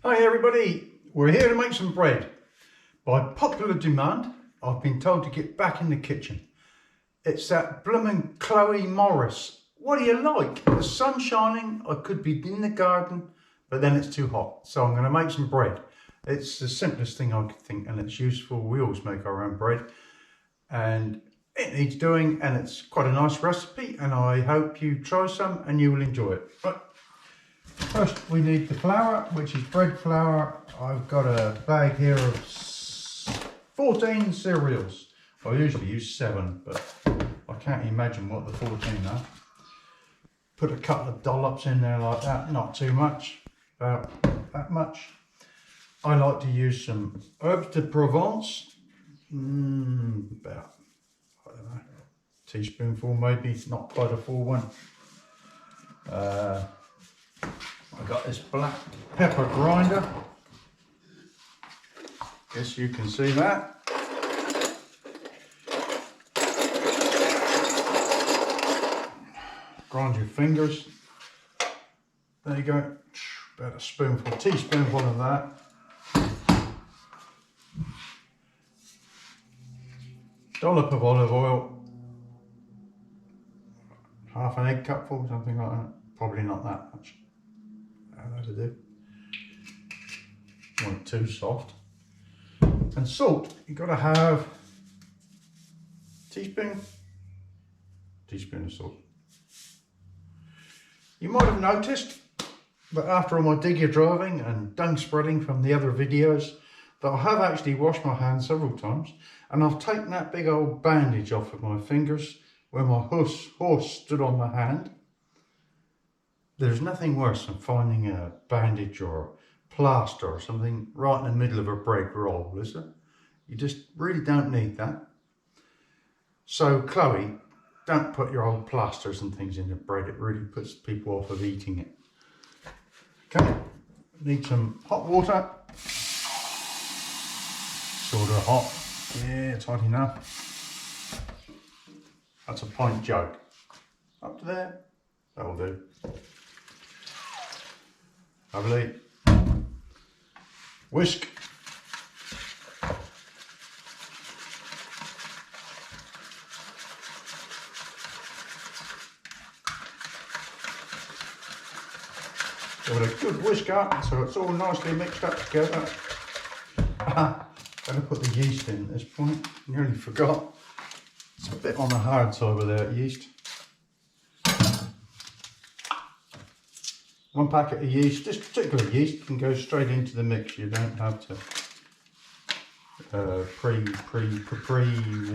Hi everybody, we're here to make some bread. By popular demand, I've been told to get back in the kitchen. It's that bloomin' Chloe Morris. What do you like? The sun's shining, I could be in the garden, but then it's too hot. So I'm gonna make some bread. It's the simplest thing I could think and it's useful. We always make our own bread and it needs doing and it's quite a nice recipe and I hope you try some and you will enjoy it. Right. First we need the flour, which is bread flour. I've got a bag here of 14 cereals. I usually use 7, but I can't imagine what the 14 are. Put a couple of dollops in there like that, not too much, about that much. I like to use some herbes de Provence, about, I don't know, a teaspoonful maybe, not quite a full one. I got this black pepper grinder. Guess you can see that. Grind your fingers. There you go. About a spoonful, teaspoonful of that. Dollop of olive oil. Half an egg cupful, something like that. Probably not that much. That'll do. Not too soft. And salt, you've got to have a teaspoon of salt. You might have noticed that after all my digger driving and dung spreading from the other videos that I have actually washed my hands several times and I've taken that big old bandage off of my fingers where my horse stood on my hand. There's nothing worse than finding a bandage or plaster or something right in the middle of a bread roll, is there? You just really don't need that. So Chloe, don't put your old plasters and things in the bread. It really puts people off of eating it. Okay, need some hot water. Sort of hot. Yeah, it's hot enough. That's a pint jug. Up to there. That'll do. Lovely. Whisk. Give it a good whisk up so it's all nicely mixed up together. Gonna put the yeast in at this point. Nearly forgot. It's a bit on the hard side without yeast. 1 packet of yeast. This particular yeast can go straight into the mix. You don't have to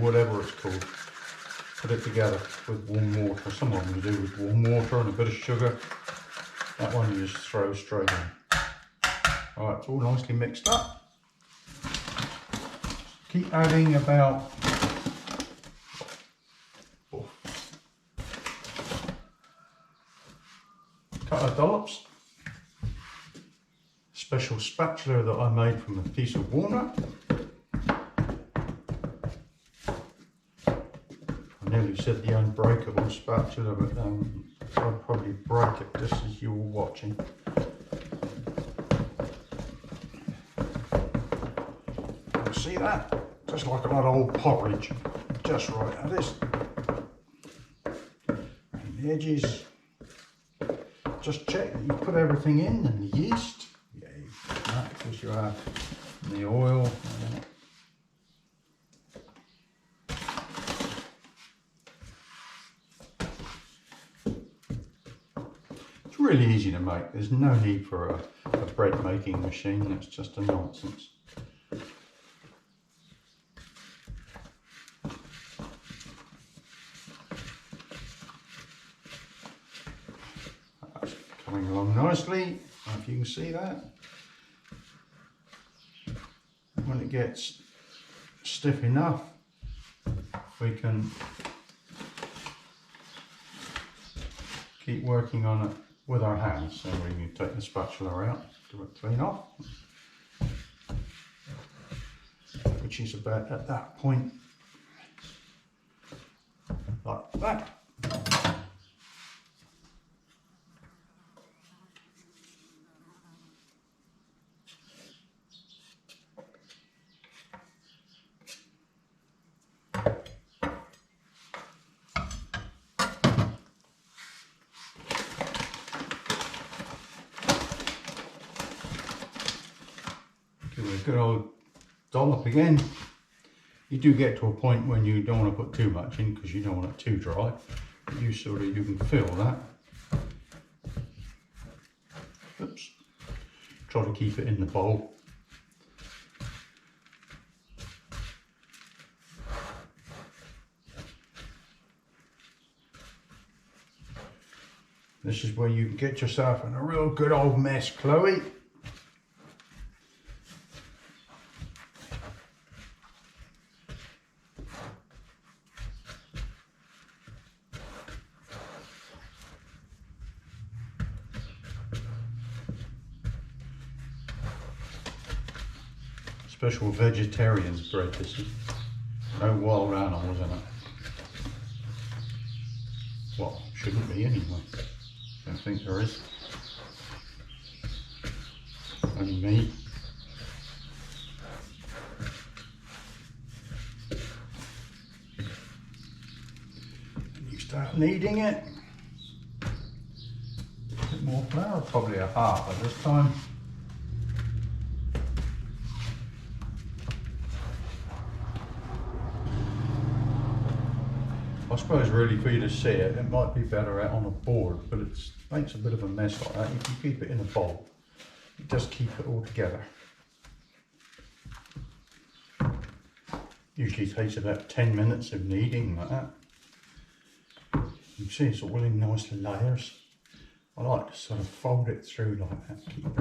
whatever it's called. Put it together with warm water. Some of them you do with warm water and a bit of sugar. That one you just throw straight in. Alright, it's all nicely mixed up. Keep adding about a couple of dollops. Special spatula that I made from a piece of walnut. I nearly said the unbreakable spatula, but I'll probably break it just as you were watching. You see that? Just like a lot of old porridge. Just right at this. And the edges. Just check that you put everything in and the yeast. Yeah, you put that because you have the oil. It's really easy to make. There's no need for a bread making machine. That's just a nonsense. That's coming along nicely. I don't know if you can see that. When it gets stiff enough, we can keep working on it with our hands. So we can take the spatula out, do it clean off, which is about at that point, like that. Give it a good old dollop again. You do get to a point when you don't want to put too much in because you don't want it too dry. But you can feel that. Oops. Try to keep it in the bowl. This is where you can get yourself in a real good old mess, Chloe. Special vegetarian's bread, this is. No wild animals in it. Well, shouldn't be anyway. Don't think there is. Only me. And you start kneading it. A bit more flour, probably a half at this time. I suppose really for you to see it, it might be better out on a board, but it makes a bit of a mess like that. If you keep it in a bowl, you just keep it all together. Usually takes about 10 minutes of kneading like that. You can see it's all in nice layers. I like to sort of fold it through like that, keep it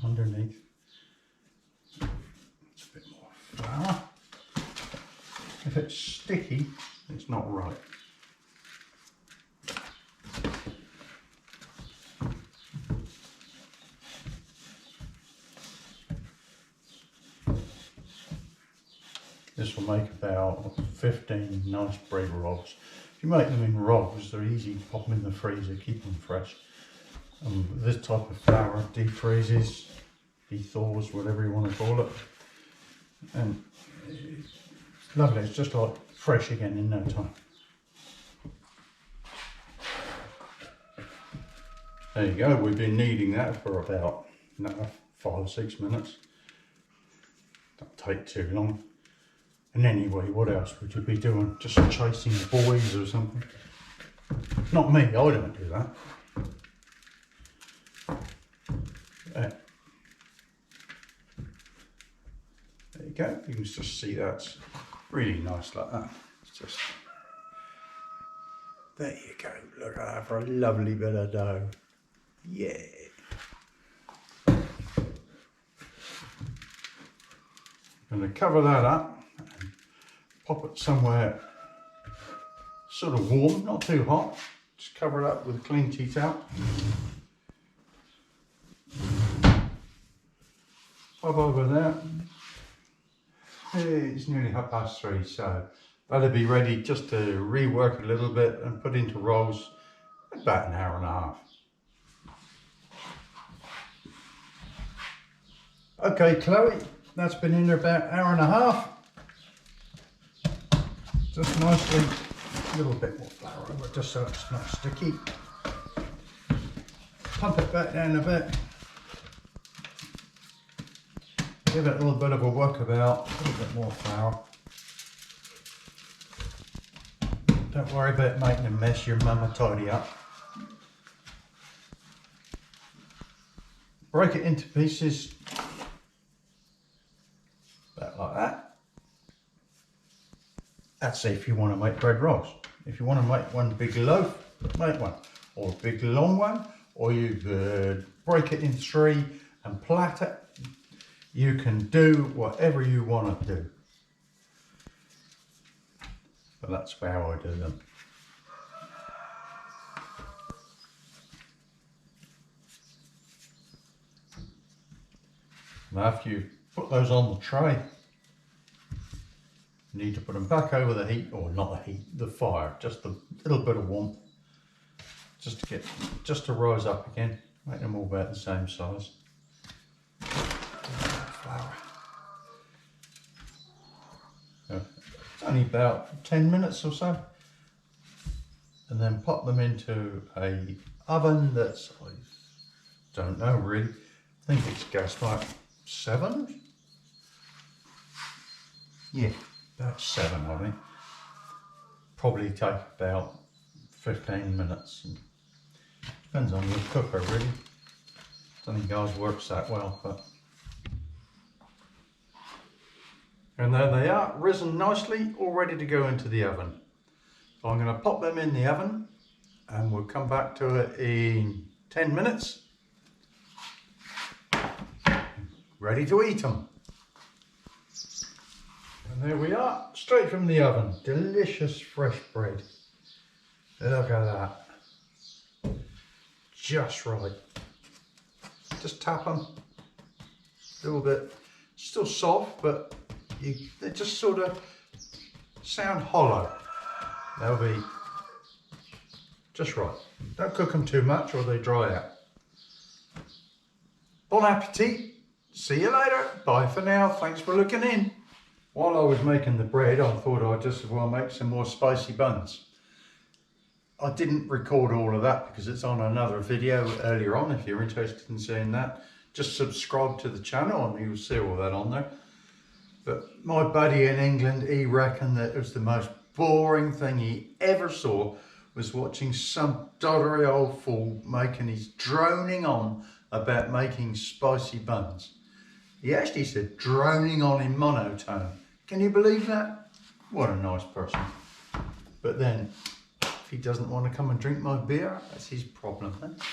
underneath. It's a bit more flour. If it's sticky, it's not right. This will make about 15 nice bread rolls. If you make them in rolls, they're easy to pop them in the freezer, keep them fresh. This type of flour defreezes, de-thaws, whatever you want to call it. And it's lovely, it's just like fresh again in no time. There you go, we've been kneading that for about 5 or 6 minutes. Don't take too long. And anyway, what else would you be doing? Just chasing boys or something? Not me, I don't do that. There you go, you can just see that's really nice like that. It's just, there you go, look at that for a lovely bit of dough. Yeah. I'm going to cover that up and pop it somewhere sort of warm, not too hot. Just cover it up with a clean tea towel. Pop over there. It's nearly 3:30, so that'll be ready just to rework a little bit and put into rolls about 1.5 hours. Okay, Chloe, that's been in there about 1.5 hours. Just nicely, a little bit more flour over it just so it's not sticky. Pump it back down a bit. Give it a little bit of a work about, a little bit more flour. Don't worry about making a mess, your mum will tidy up. Break it into pieces, about like that. That's if you want to make bread rolls. If you want to make one big loaf, make one. Or a big long one, or you could break it in 3 and plait it. You can do whatever you want to do. But that's how I do them. Now after you put those on the tray, you need to put them back over the heat, or not the heat, the fire, just a little bit of warmth, just to rise up again, make them all about the same size. Flour. It's only about 10 minutes or so, and then pop them into a oven that's, I don't know really, I think it's gas like 7, Yeah, about 7 I think. Probably take about 15 minutes. Depends on your cooker really. Don't think ours works that well, but. And there they are, risen nicely, all ready to go into the oven. So I'm going to pop them in the oven and we'll come back to it in 10 minutes. Ready to eat them. And there we are, straight from the oven. Delicious fresh bread. Look at that. Just right. Just tap them. A little bit, still soft, but they just sort of sound hollow. They'll be just right. Don't cook them too much or they dry out. Bon appetit. See you later. Bye for now. Thanks for looking in. While I was making the bread, I thought I'd just as well make some more spicy buns. I didn't record all of that because it's on another video earlier on. If you're interested in seeing that, just subscribe to the channel and you'll see all that on there. But my buddy in England, he reckoned that it was the most boring thing he ever saw was watching some doddery old fool making his droning on about making spicy buns. He actually said droning on in monotone. Can you believe that? What a nice person. But then, if he doesn't want to come and drink my beer, that's his problem, eh?